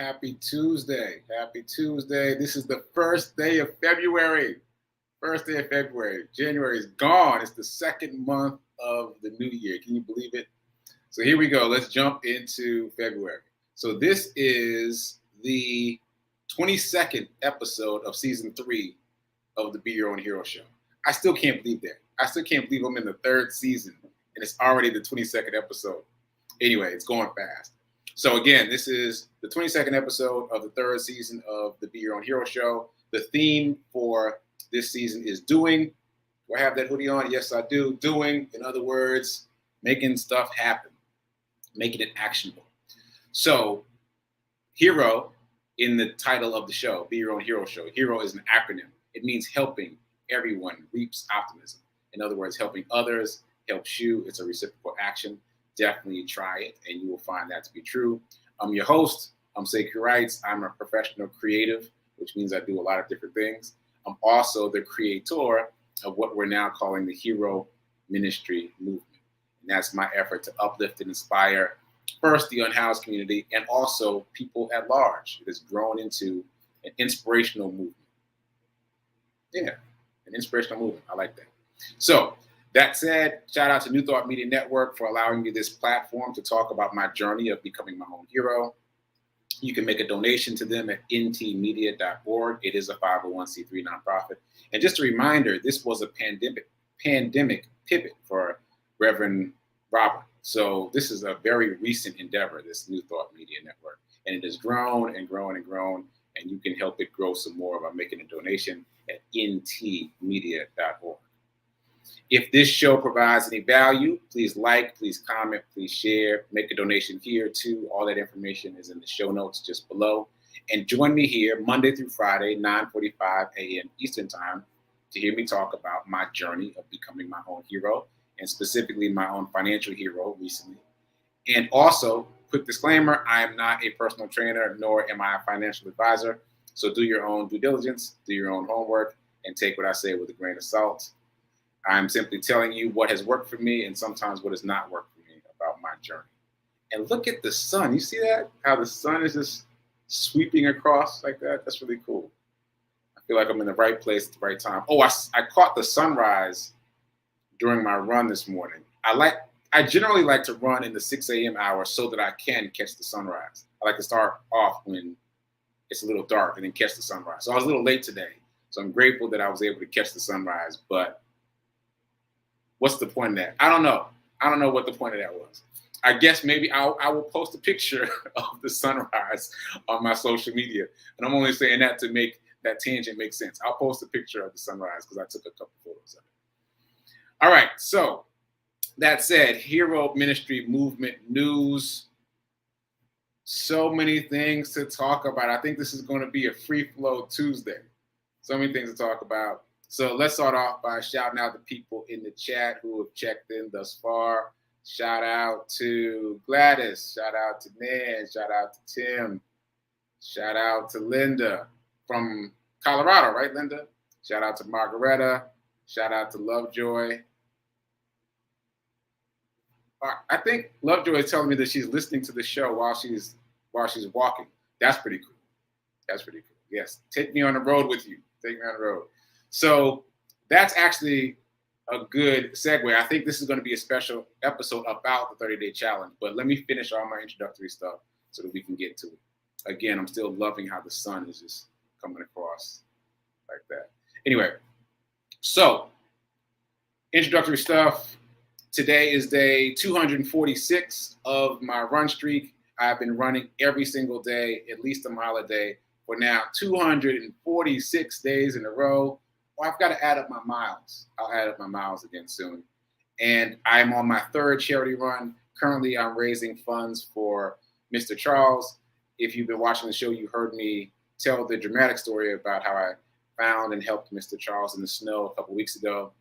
Happy Tuesday. Happy Tuesday. This is the first day of February. First day of February. January is gone. It's the second month of the new year. Can you believe it? So here we go. Let's jump into February. So this is the 22nd episode of season 3 of the Be Your Own Hero show. I still can't believe that. I still can't believe I'm in the 3rd season and it's already the 22nd episode. Anyway, it's going fast. So again, this is the 22nd episode of the 3rd season of the Be Your Own Hero show. The theme for this season is doing. Do I have that hoodie on? Yes, I do. Doing, in other words, making stuff happen, making it actionable. So hero in the title of the show, Be Your Own Hero show. Hero is an acronym. It means helping everyone reaps optimism. In other words, helping others helps you. It's a reciprocal action. Definitely try it, and you will find that to be true. I'm your host. I'm sekouwrites. I'm a professional creative, which means I do a lot of different things. I'm also the creator of what we're now calling the Hero Ministry Movement. And that's my effort to uplift and inspire, first, the unhoused community, and also people at large. It has grown into an inspirational movement. Yeah, an inspirational movement. I like that. So, that said, shout out to New Thought Media Network for allowing me this platform to talk about my journey of becoming my own hero. You can make a donation to them at ntmedia.org. It is a 501c3 nonprofit. And just a reminder, this was a pandemic pivot for Reverend Robert. So this is a very recent endeavor, this New Thought Media Network. And it has grown and grown and grown. And you can help it grow some more by making a donation at ntmedia.org. If this show provides any value, please like, please comment, please share, make a donation here too. All that information is in the show notes just below. And join me here Monday through Friday, 9:45 a.m. Eastern Time to hear me talk about my journey of becoming my own hero and specifically my own financial hero recently. And also, quick disclaimer, I am not a personal trainer, nor am I a financial advisor. So do your own due diligence, do your own homework, and take what I say with a grain of salt. I'm simply telling you what has worked for me and sometimes what has not worked for me about my journey. And look at the sun. You see that? How the sun is just sweeping across like that? That's really cool. I feel like I'm in the right place at the right time. Oh, I caught the sunrise during my run this morning. I generally like to run in the 6 a.m. hour so that I can catch the sunrise. I like to start off when it's a little dark and then catch the sunrise. So I was a little late today. So I'm grateful that I was able to catch the sunrise, but what's the point of that? I don't know. I don't know what the point of that was. I guess maybe I will post a picture of the sunrise on my social media. And I'm only saying that to make that tangent make sense. I'll post a picture of the sunrise because I took a couple photos of it. All right. So that said, Hero Ministry Movement news. So many things to talk about. I think this is going to be a free flow Tuesday. So many things to talk about. So let's start off by shouting out the people in the chat who have checked in thus far. Shout out to Gladys. Shout out to Nan. Shout out to Tim. Shout out to Linda from Colorado, right, Linda? Shout out to Margaretta. Shout out to Lovejoy. I think Lovejoy is telling me that she's listening to the show while she's walking. That's pretty cool. That's pretty cool. Yes, take me on the road with you. Take me on the road. So that's actually a good segue. I think this is going to be a special episode about the 30-day challenge, but let me finish all my introductory stuff so that we can get to it. Again, I'm still loving how the sun is just coming across like that. Anyway, so introductory stuff. Today is day 246 of my run streak. I've been running every single day, at least a mile a day, for now 246 days in a row. Well, I've got to add up my miles. I'll add up my miles again soon. And I'm on my 3rd charity run. Currently, I'm raising funds for Mr. Charles. If you've been watching the show, you heard me tell the dramatic story about how I found and helped Mr. Charles in the snow a couple weeks ago.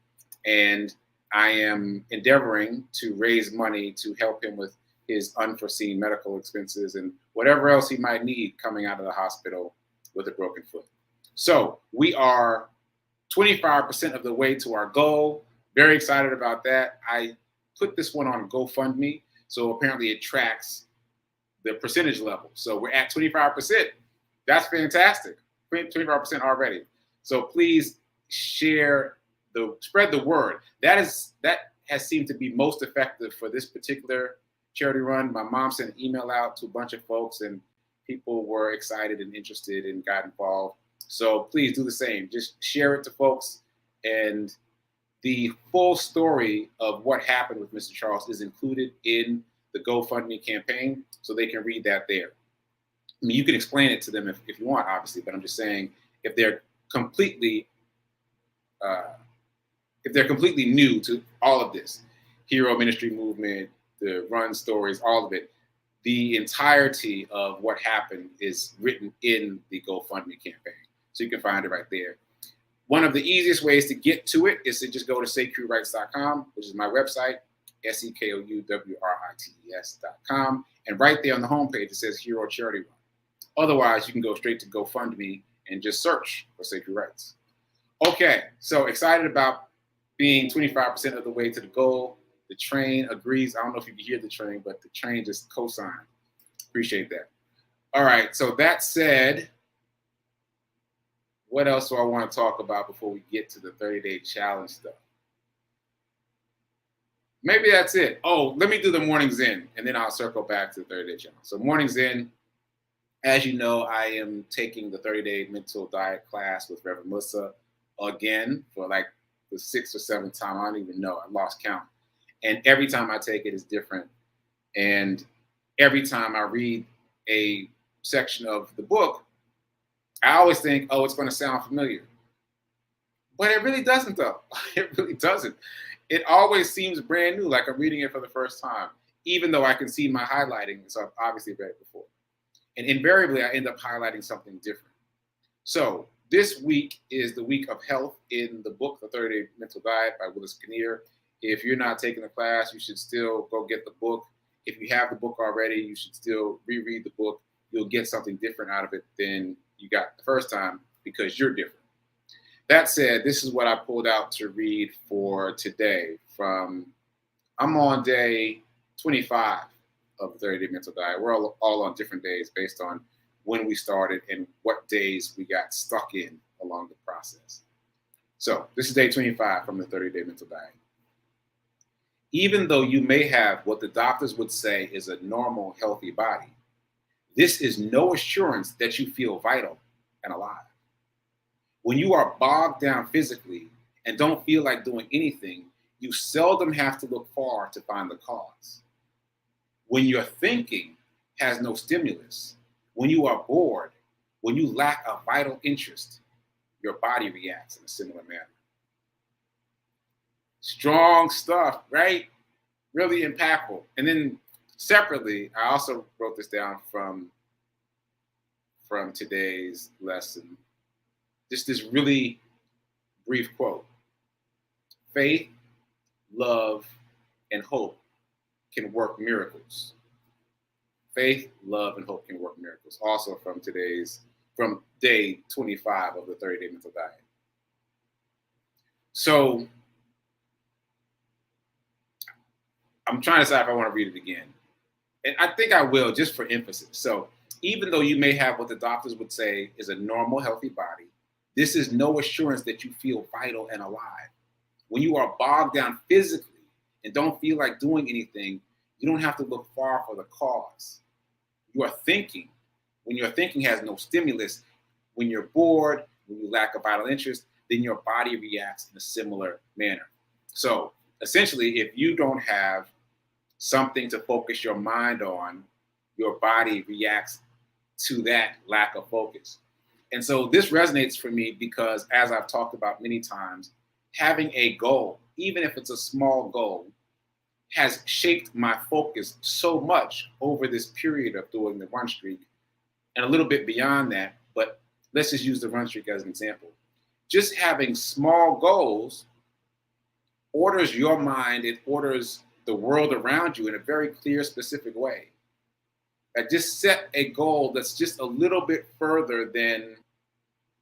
And I am endeavoring to raise money to help him with his unforeseen medical expenses and whatever else he might need coming out of the hospital with a broken foot. So we are 25% of the way to our goal. Very excited about that. I put this one on GoFundMe. So apparently it tracks the percentage level. So we're at 25%. That's fantastic. 25% already. So please spread the word. That has seemed to be most effective for this particular charity run. My mom sent an email out to a bunch of folks, and people were excited and interested and got involved. So please do the same. Just share it to folks. And the full story of what happened with Mr. Charles is included in the GoFundMe campaign, so they can read that there. I mean, you can explain it to them if you want, obviously, but I'm just saying if they're completely new to all of this, hero ministry movement, the run stories, all of it, the entirety of what happened is written in the GoFundMe campaign. So you can find it right there. One of the easiest ways to get to it is to just go to sekouwrites.com, which is my website, sekouwrites.com. And right there on the homepage, it says Hero Charity Run. Otherwise, you can go straight to GoFundMe and just search for Sekou Writes. Okay, so excited about being 25% of the way to the goal. The train agrees. I don't know if you can hear the train, but the train just co-signed. Appreciate that. All right, so that said, what else do I want to talk about before we get to the 30-day challenge stuff? Maybe that's it. Oh, let me do the morning zen, and then I'll circle back to the 30-day challenge. So morning zen, as you know, I am taking the 30-day mental diet class with Reverend Musa again for like the 6th or 7th time. I don't even know. I lost count. And every time I take it is different. And every time I read a section of the book, I always think, oh, it's going to sound familiar. But it really doesn't, though. It really doesn't. It always seems brand new, like I'm reading it for the first time, even though I can see my highlighting. So I've obviously read it before. And invariably, I end up highlighting something different. So this week is the week of health in the book, The 30-Day Mental Diet by Willis Kinnear. If you're not taking the class, you should still go get the book. If you have the book already, you should still reread the book. You'll get something different out of it than you got the first time because you're different. That said, this is what I pulled out to read for today. I'm on day 25 of the 30-Day Mental Diet. We're all on different days based on when we started and what days we got stuck in along the process. So this is day 25 from the 30-Day Mental Diet. Even though you may have what the doctors would say is a normal, healthy body, this is no assurance that you feel vital and alive. When you are bogged down physically and don't feel like doing anything, you seldom have to look far to find the cause. When your thinking has no stimulus, when you are bored, when you lack a vital interest, your body reacts in a similar manner. Strong stuff, right? Really impactful. And then separately, I also wrote this down from today's lesson. Just this really brief quote. Faith, love, and hope can work miracles. Faith, love, and hope can work miracles. Also from day 25 of the 30-Day Mental Diet. So I'm trying to decide if I want to read it again. And I think I will, just for emphasis. So even though you may have what the doctors would say is a normal, healthy body, this is no assurance that you feel vital and alive. When you are bogged down physically and don't feel like doing anything, you don't have to look far for the cause. You are thinking. When your thinking has no stimulus, when you're bored, when you lack a vital interest, then your body reacts in a similar manner. So essentially, if you don't have something to focus your mind on, your body reacts to that lack of focus. And so this resonates for me because, as I've talked about many times, having a goal, even if it's a small goal, has shaped my focus so much over this period of doing the run streak and a little bit beyond that. But let's just use the run streak as an example. Just having small goals orders your mind, it orders the world around you in a very clear, specific way. I just set a goal that's just a little bit further than,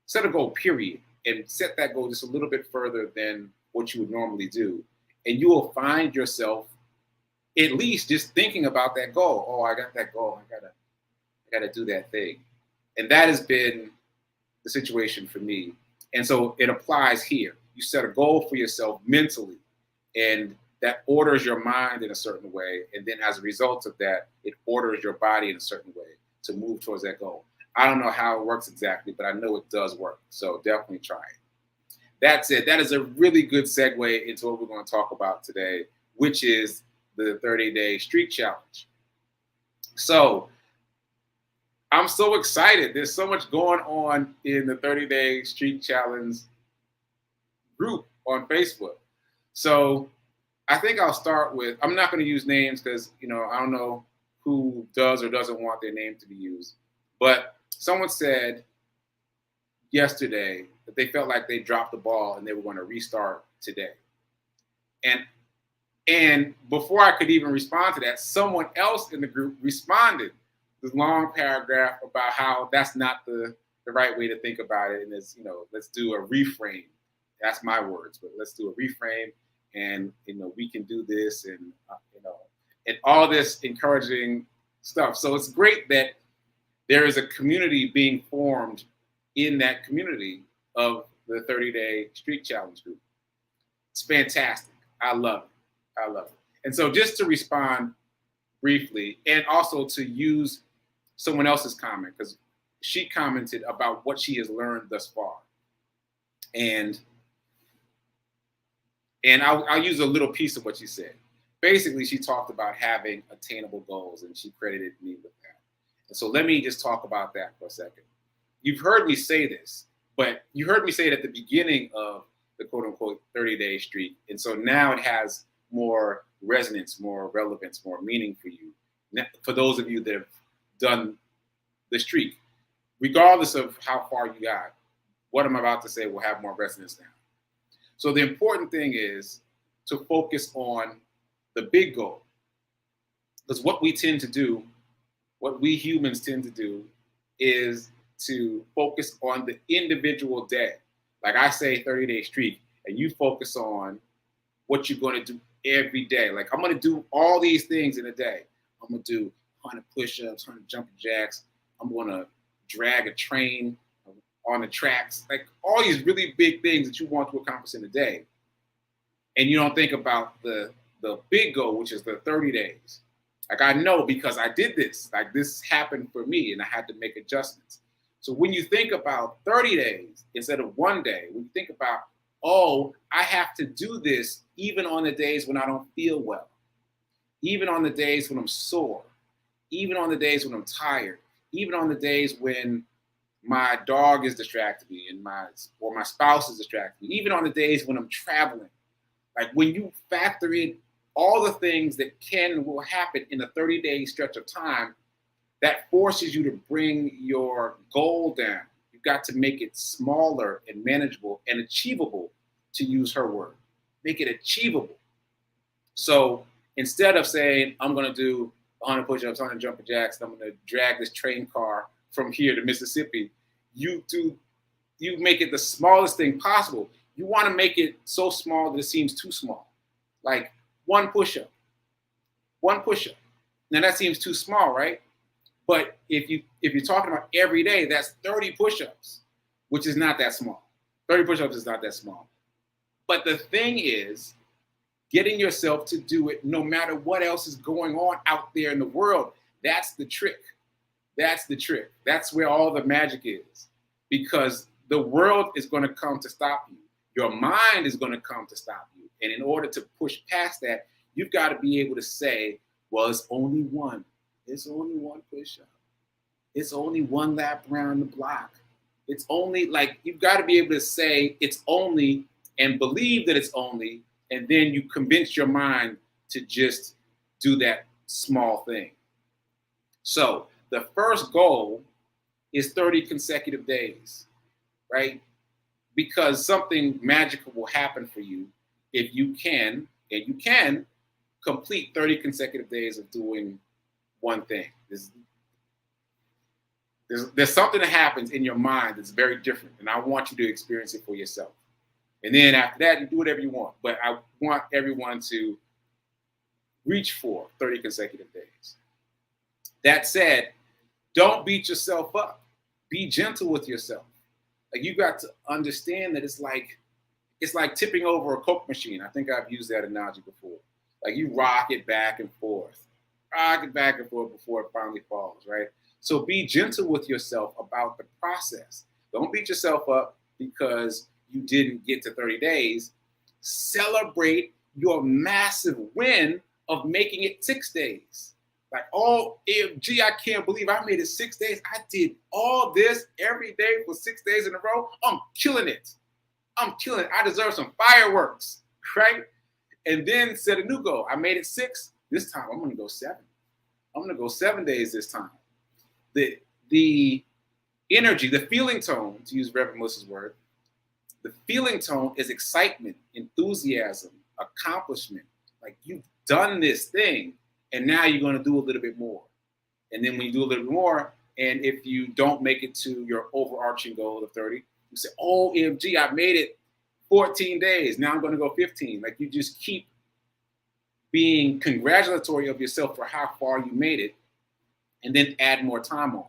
set a goal, period, and set that goal just a little bit further than what you would normally do. And you will find yourself at least just thinking about that goal. Oh, I got that goal. I gotta do that thing. And that has been the situation for me. And so it applies here. You set a goal for yourself mentally, and that orders your mind in a certain way. And then as a result of that, it orders your body in a certain way to move towards that goal. I don't know how it works exactly, but I know it does work. So definitely try it. That's it. That is a really good segue into what we're going to talk about today, which is the 30-day streak challenge. So I'm so excited. There's so much going on in the 30-day streak challenge group on Facebook. So I think I'll start with, I'm not going to use names because, I don't know who does or doesn't want their name to be used. But someone said yesterday that they felt like they dropped the ball and they were going to restart today. And before I could even respond to that, someone else in the group responded this long paragraph about how that's not the right way to think about it. And it's, let's do a reframe. That's my words, but let's do a reframe, and, we can do this, and, and all this encouraging stuff. So it's great that there is a community being formed in that community of the 30-day streak challenge group. It's fantastic. I love it. I love it. And so just to respond briefly, and also to use someone else's comment, because she commented about what she has learned thus far. And I'll use a little piece of what she said. Basically, she talked about having attainable goals, and she credited me with that. And so let me just talk about that for a second. You've heard me say this, but you heard me say it at the beginning of the quote-unquote 30-day streak. And so now it has more resonance, more relevance, more meaning for you. For those of you that have done the streak, regardless of how far you got, what I'm about to say will have more resonance now. So the important thing is to focus on the big goal. Because what we tend to do, what we humans tend to do, is to focus on the individual day. Like I say 30-day streak, and you focus on what you're going to do every day. Like, I'm going to do all these things in a day. I'm going to do 100 push-ups, 100 jumping jacks. I'm going to drag a train on the tracks. Like, all these really big things that you want to accomplish in a day. And you don't think about the big goal, which is the 30 days. Like, I know because I did this. Like, this happened for me, and I had to make adjustments. So when you think about 30 days instead of one day, when you think about, oh, I have to do this even on the days when I don't feel well, even on the days when I'm sore, even on the days when I'm tired, even on the days when my dog is distracting me or my spouse is distracting me, even on the days when I'm traveling. Like, when you factor in all the things that can and will happen in a 30-day stretch of time, that forces you to bring your goal down. You've got to make it smaller and manageable and achievable, to use her word. Make it achievable. So instead of saying, I'm going to do 100 push-ups, 100 jumping jacks, and I'm going to drag this train car from here to Mississippi, you make it the smallest thing possible. You want to make it so small that it seems too small. Like one push-up. Now that seems too small, right? But if you're talking about every day, that's 30 push-ups, which is not that small. 30 push-ups is not that small. But the thing is, getting yourself to do it no matter what else is going on out there in the world. That's the trick. That's the trick. That's where all the magic is. Because the world is going to come to stop you. Your mind is going to come to stop you. And in order to push past that, you've got to be able to say, well, it's only one. It's only one push-up. It's only one lap around the block. It's only, like, you've got to be able to say it's only and believe that it's only, and then you convince your mind to just do that small thing. So the first goal is 30 consecutive days, right? Because something magical will happen for you if you can, and you can complete 30 consecutive days of doing one thing. There's something that happens in your mind that's very different, and I want you to experience it for yourself. And then after that, you do whatever you want. But I want everyone to reach for 30 consecutive days. That said, don't beat yourself up. Be gentle with yourself. Like, you got to understand that it's like tipping over a Coke machine. I think I've used that analogy before. Like, you rock it back and forth before it finally falls, right? So be gentle with yourself about the process. Don't beat yourself up because you didn't get to 30 days. Celebrate your massive win of making it 6 days. Like, gee, I can't believe I made it 6 days. I did all this every day for 6 days in a row. I'm killing it. I deserve some fireworks, right? And then set a new goal. I made it 6. This time I'm going to go 7. I'm going to go 7 days this time. The energy, the feeling tone, to use Reverend Melissa's word, the feeling tone is excitement, enthusiasm, accomplishment. Like, you've done this thing, and now you're going to do a little bit more. And then when you do a little bit more, and if you don't make it to your overarching goal of 30, you say, OMG, I made it 14 days. Now I'm going to go 15. Like, you just keep being congratulatory of yourself for how far you made it, and then add more time on.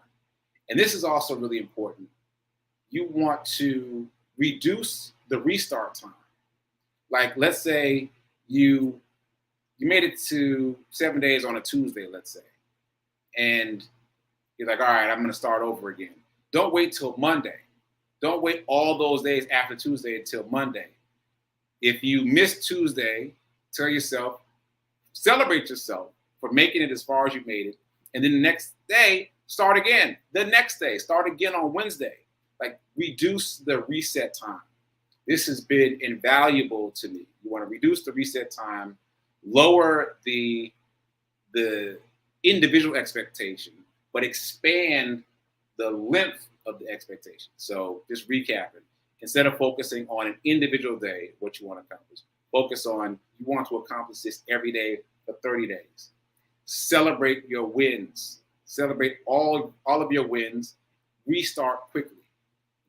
And this is also really important. You want to reduce the restart time. Like, let's say you made it to 7 days on a Tuesday, let's say, and you're like, all right, I'm going to start over again. Don't wait till Monday. Don't wait all those days after Tuesday until Monday. If you miss Tuesday, tell yourself, celebrate yourself for making it as far as you made it. And then the next day, start again. The next day, start again on Wednesday. Like, reduce the reset time. This has been invaluable to me. You want to reduce the reset time, lower the individual expectation, but expand the length of the expectation. So just recapping, instead of focusing on an individual day, what you want to accomplish, focus on, you want to accomplish this every day for 30 days. Celebrate your wins. Celebrate all of your wins. Restart quickly.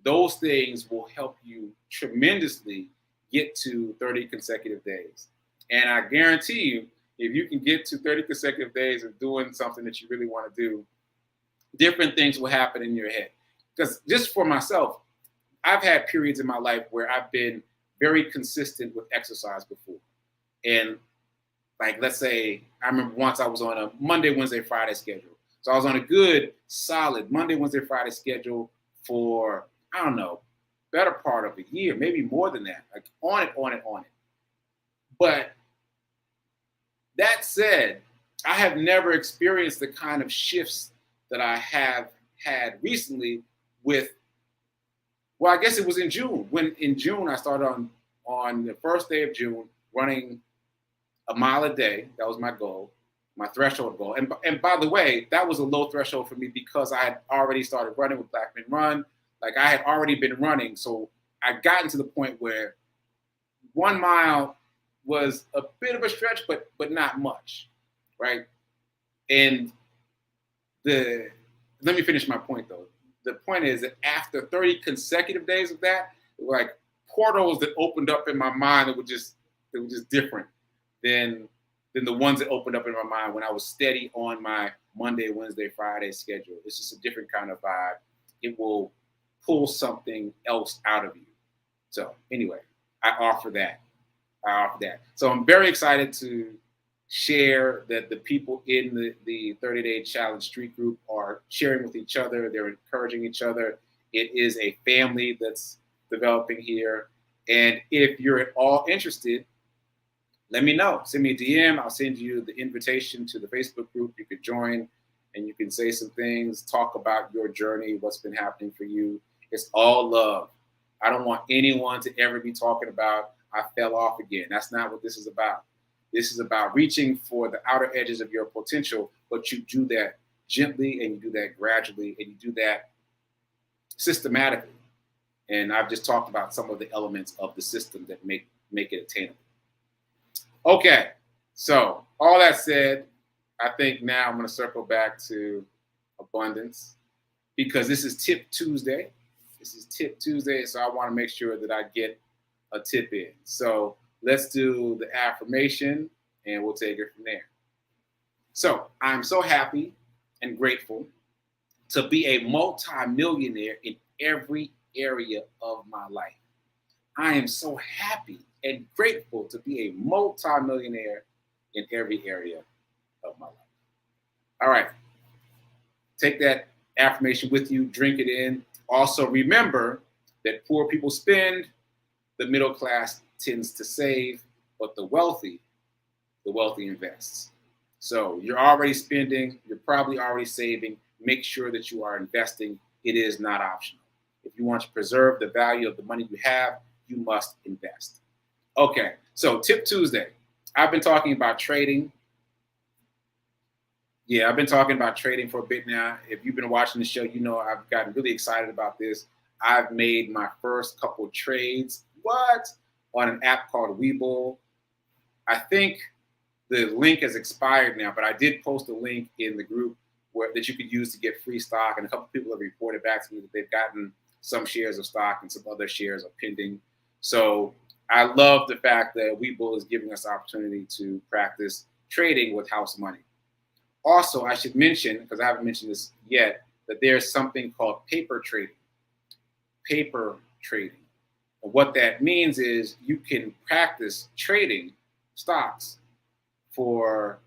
Those things will help you tremendously get to 30 consecutive days. And I guarantee you, if you can get to 30 consecutive days of doing something that you really want to do, different things will happen in your head. Because just for myself, I've had periods in my life where I've been very consistent with exercise before. And like, let's say, I remember once I was on a Monday, Wednesday, Friday schedule. So I was on a good, solid Monday, Wednesday, Friday schedule for, I don't know, better part of a year, maybe more than that, like on it. But that said, I have never experienced the kind of shifts that I have had recently with, well, I guess it was in June. When in June, I started on the first day of June running a mile a day. That was my goal, my threshold goal. And by the way, that was a low threshold for me because I had already started running with Black Men Run. Like, I had already been running. So I gotten to the point where 1 mile was a bit of a stretch, but not much, right? And let me finish my point though. The point is that after 30 consecutive days of that, like portals that opened up in my mind that were just different than the ones that opened up in my mind when I was steady on my Monday, Wednesday, Friday schedule. It's just a different kind of vibe. It will pull something else out of you. So anyway, I offer that. So I'm very excited to share that the people in the 30-day challenge street group are sharing with each other. They're encouraging each other. It is a family that's developing here. And if you're at all interested, let me know. Send me a DM. I'll send you the invitation to the Facebook group. You could join and you can say some things, talk about your journey, what's been happening for you. It's all love. I don't want anyone to ever be talking about, I fell off again. That's not what this is about. This is about reaching for the outer edges of your potential, but you do that gently and you do that gradually and you do that systematically. And I've just talked about some of the elements of the system that make it attainable. Okay, so all that said, I think now I'm going to circle back to abundance because this is Tip Tuesday. So I want to make sure that I get a tip in. So let's do the affirmation and we'll take it from there. So I'm so happy and grateful to be a multi-millionaire in every area of my life. I am so happy and grateful to be a multi-millionaire in every area of my life. All right. Take that affirmation with you, drink it in. Also, remember that poor people spend, the middle class tends to save, but the wealthy invests. So you're already spending, you're probably already saving. Make sure that you are investing. It is not optional. If you want to preserve the value of the money you have, you must invest. Okay, so Tip Tuesday. I've been talking about trading. Yeah, I've been talking about trading for a bit now. If you've been watching the show, you know I've gotten really excited about this. I've made my first couple trades. What? On an app called Webull. I think the link has expired now, but I did post a link in the group that you could use to get free stock. And a couple people have reported back to me that they've gotten some shares of stock and some other shares are pending. So I love the fact that Webull is giving us the opportunity to practice trading with house money. Also, I should mention, because I haven't mentioned this yet, that there's something called paper trading. Paper trading. And what that means is you can practice trading stocks for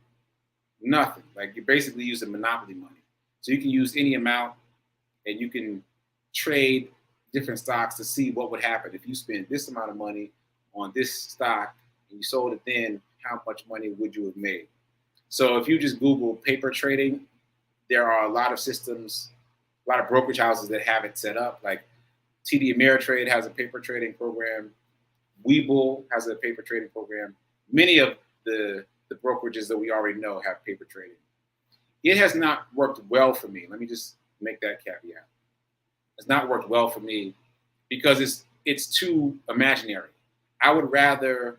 nothing. Like you're basically using monopoly money. So you can use any amount and you can trade different stocks to see what would happen if you spend this amount of money on this stock and you sold it then, how much money would you have made? So if you just Google paper trading, there are a lot of systems, a lot of brokerage houses that have it set up. Like TD Ameritrade has a paper trading program. Webull has a paper trading program. Many of the brokerages that we already know have paper trading. It has not worked well for me. Let me just make that caveat. It's not worked well for me because it's too imaginary. I would rather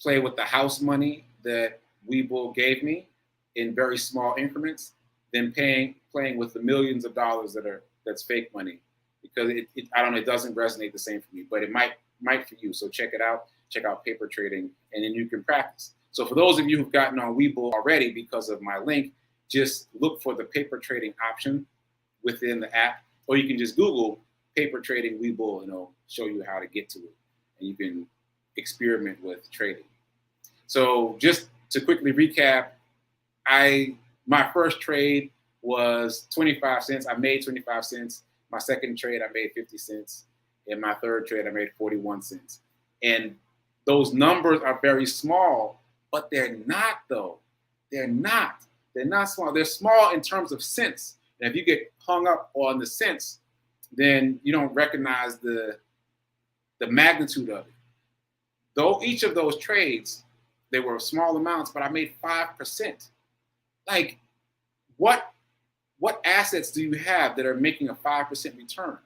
play with the house money that Webull gave me in very small increments than playing with the millions of dollars that's fake money, because I don't know, it doesn't resonate the same for me, but it might for you. So check it out. Check out paper trading, and then you can practice. So for those of you who've gotten on Webull already because of my link, just look for the paper trading option within the app, or you can just Google paper trading Webull, and it'll show you how to get to it, and you can experiment with trading. So just to quickly recap, my first trade was 25 cents. I made 25 cents. My second trade, I made 50 cents. And my third trade, I made 41 cents. And those numbers are very small, but they're not, though. They're not. They're not small. They're small in terms of cents. And if you get hung up on the cents, then you don't recognize the magnitude of it. Though each of those trades, they were small amounts, but I made 5%. Like, what assets do you have that are making a 5% return?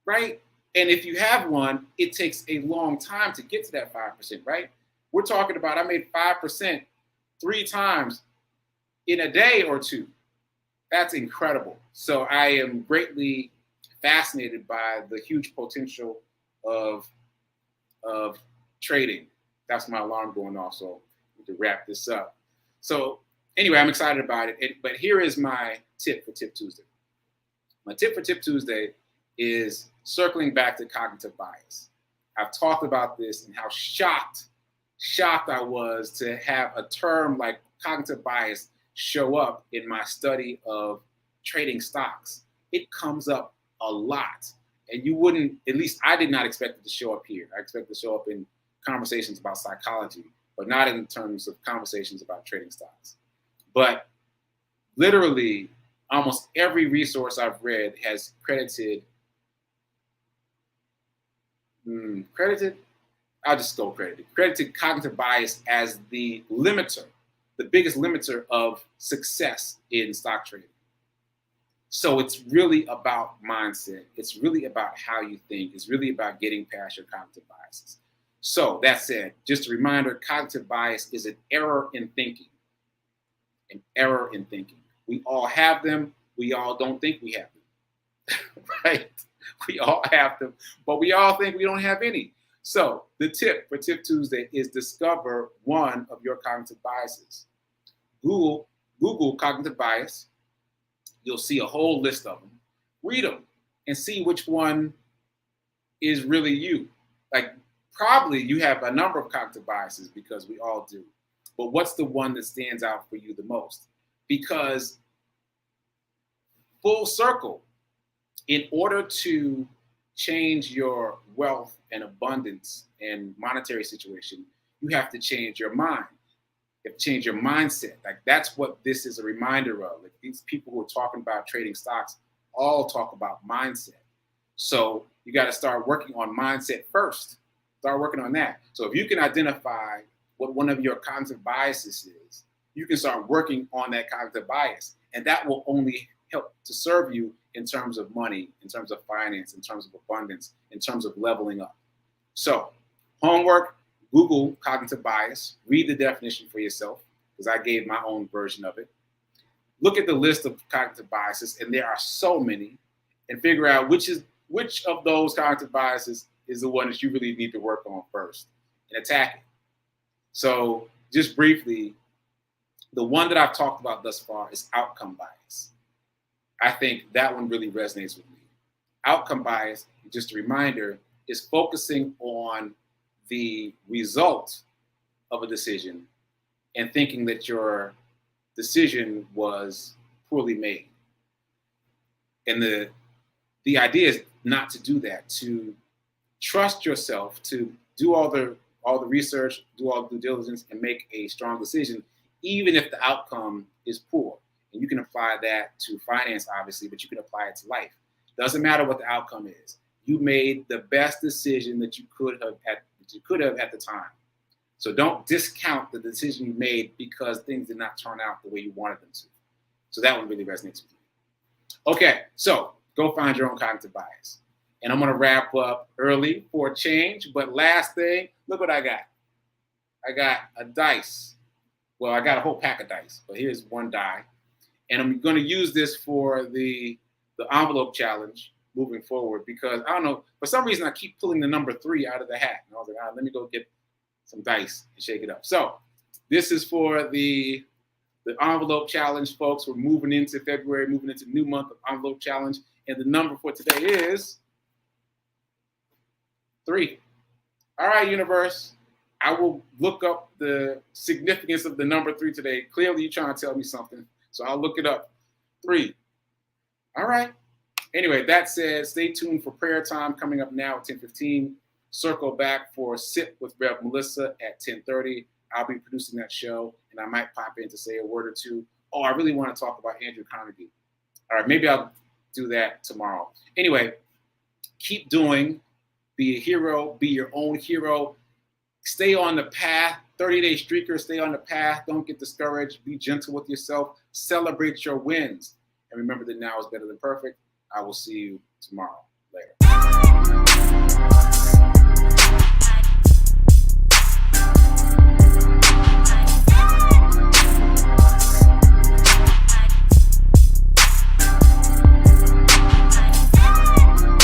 Right? And if you have one, it takes a long time to get to that 5%, right? We're talking about I made 5% 3 times in a day or two. That's incredible. So I am greatly fascinated by the huge potential of trading. That's my alarm going off, so we need to wrap this up. So anyway, I'm excited about it. But here is my tip for Tip Tuesday. My tip for Tip Tuesday is circling back to cognitive bias. I've talked about this and how shocked I was to have a term like cognitive bias show up in my study of trading stocks. It comes up a lot. And you wouldn't, at least I did not expect it to show up here. I expect it to show up in conversations about psychology, but not in terms of conversations about trading stocks. But literally, almost every resource I've read has credited, I'll just go credited cognitive bias as the limiter, the biggest limiter of success in stock trading. So it's really about mindset. It's really about how you think. It's really about getting past your cognitive biases. So that said, just a reminder, cognitive bias is an error in thinking. An error in thinking. We all have them. We all don't think we have them. Right? We all have them, but we all think we don't have any. So the tip for Tip Tuesday is discover one of your cognitive biases. Google cognitive bias. You'll see a whole list of them. Read them and see which one is really you. Like, probably you have a number of cognitive biases, because we all do. But what's the one that stands out for you the most? Because full circle, in order to change your wealth and abundance and monetary situation, you have to change your mind. You have to change your mindset. Like, that's what this is a reminder of. Like, these people who are talking about trading stocks all talk about mindset. So you got to start working on mindset first. Start working on that. So if you can identify what one of your cognitive biases is, you can start working on that cognitive bias. And that will only help to serve you in terms of money, in terms of finance, in terms of abundance, in terms of leveling up. So homework, Google cognitive bias, read the definition for yourself, because I gave my own version of it. Look at the list of cognitive biases, and there are so many, and figure out which of those cognitive biases is the one that you really need to work on first and attack it. So just briefly, the one that I've talked about thus far is outcome bias. I think that one really resonates with me. Outcome bias, just a reminder, is focusing on the result of a decision and thinking that your decision was poorly made. And the idea is not to do that, to trust yourself, to do all the research, do all the due diligence, and make a strong decision, even if the outcome is poor. And you can apply that to finance, obviously, but you can apply it to life. Doesn't matter what the outcome is. You made the best decision that you could have at the time. So don't discount the decision you made because things did not turn out the way you wanted them to. So that one really resonates with me. Okay, so go find your own cognitive bias. And I'm going to wrap up early for a change. But last thing, look what I got. I got a dice. Well, I got a whole pack of dice, but here's one die. And I'm going to use this for the envelope challenge moving forward, because I don't know, for some reason I keep pulling the number 3 out of the hat. And I was like, let me go get some dice and shake it up. So this is for the envelope challenge, folks. We're moving into February, moving into the new month of envelope challenge. And the number for today is 3. All right, universe. I will look up the significance of the number 3 today. Clearly, you're trying to tell me something, so I'll look it up. 3. All right. Anyway, that said, stay tuned for prayer time coming up now at 10:15. Circle back for Sip with Rev Melissa at 10:30. I'll be producing that show, and I might pop in to say a word or two. Oh, I really want to talk about Andrew Carnegie. All right, maybe I'll do that tomorrow. Anyway, keep doing. Be a hero. Be your own hero. Stay on the path. 30-day streaker, stay on the path. Don't get discouraged. Be gentle with yourself. Celebrate your wins. And remember that now is better than perfect. I will see you tomorrow. Later.